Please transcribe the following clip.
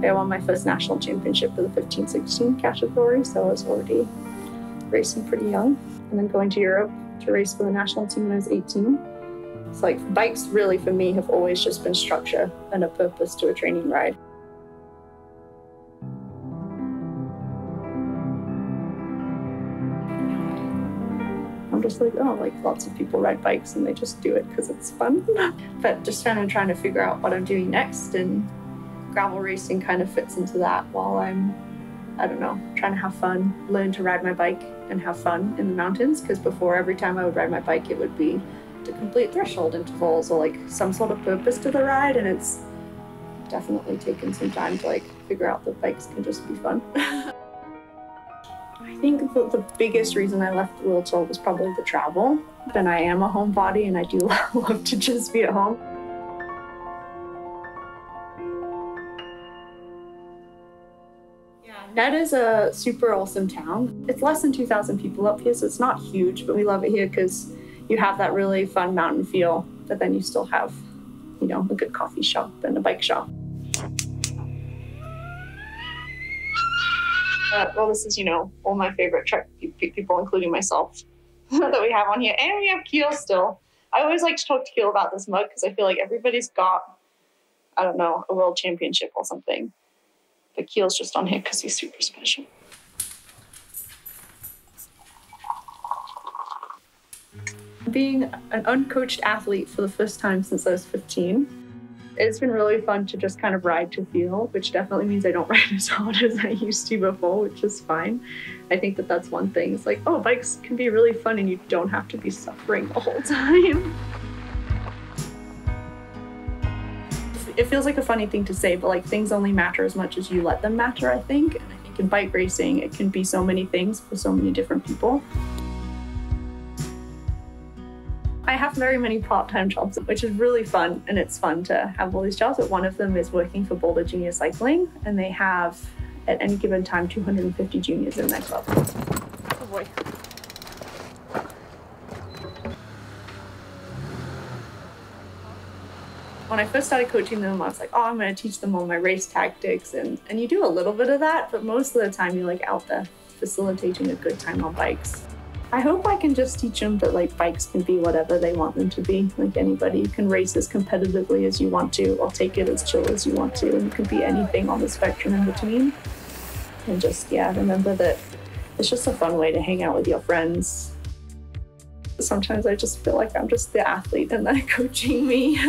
I won my first national championship for the 15-16 category, so I was already racing pretty young. And then going to Europe to race for the national team when I was 18. It's like bikes really for me have always just been structure and a purpose to a training ride. I'm just like, oh, like lots of people ride bikes and they just do it because it's fun. But just kind of trying to figure out what I'm doing next, and gravel racing kind of fits into that while I'm, I don't know, trying to have fun, learn to ride my bike and have fun in the mountains. Because before, every time I would ride my bike, it would be to complete threshold intervals or like some sort of purpose to the ride. And it's definitely taken some time to like figure out that bikes can just be fun. I think the biggest reason I left the wheel was probably the travel. And I am a homebody and I do love to just be at home. Ned is a super awesome town. It's less than 2,000 people up here, so it's not huge, but we love it here because you have that really fun mountain feel, but then you still have, you know, a good coffee shop and a bike shop. Well, this is, you know, all my favorite trek people, including myself, that we have on here. And we have Keel still. I always like to talk to Keel about this mug because I feel like everybody's got, I don't know, a world championship or something. But Keel's just on here because he's super special. Being an uncoached athlete for the first time since I was 15, it's been really fun to just kind of ride to feel, which definitely means I don't ride as hard as I used to before, which is fine. I think that that's one thing. It's like, oh, bikes can be really fun and you don't have to be suffering the whole time. It feels like a funny thing to say, but like things only matter as much as you let them matter, I think. And I think in bike racing, it can be so many things for so many different people. I have very many part-time jobs, which is really fun, and it's fun to have all these jobs, but one of them is working for Boulder Junior Cycling, and they have, at any given time, 250 juniors in their club. Oh boy. When I first started coaching them, I was like, oh, I'm going to teach them all my race tactics, and you do a little bit of that, but most of the time you're like out there facilitating a good time on bikes. I hope I can just teach them that like bikes can be whatever they want them to be. Like anybody, you can race as competitively as you want to, or take it as chill as you want to, and you can be anything on the spectrum in between. And just, yeah, remember that it's just a fun way to hang out with your friends. Sometimes I just feel like I'm just the athlete and they're coaching me.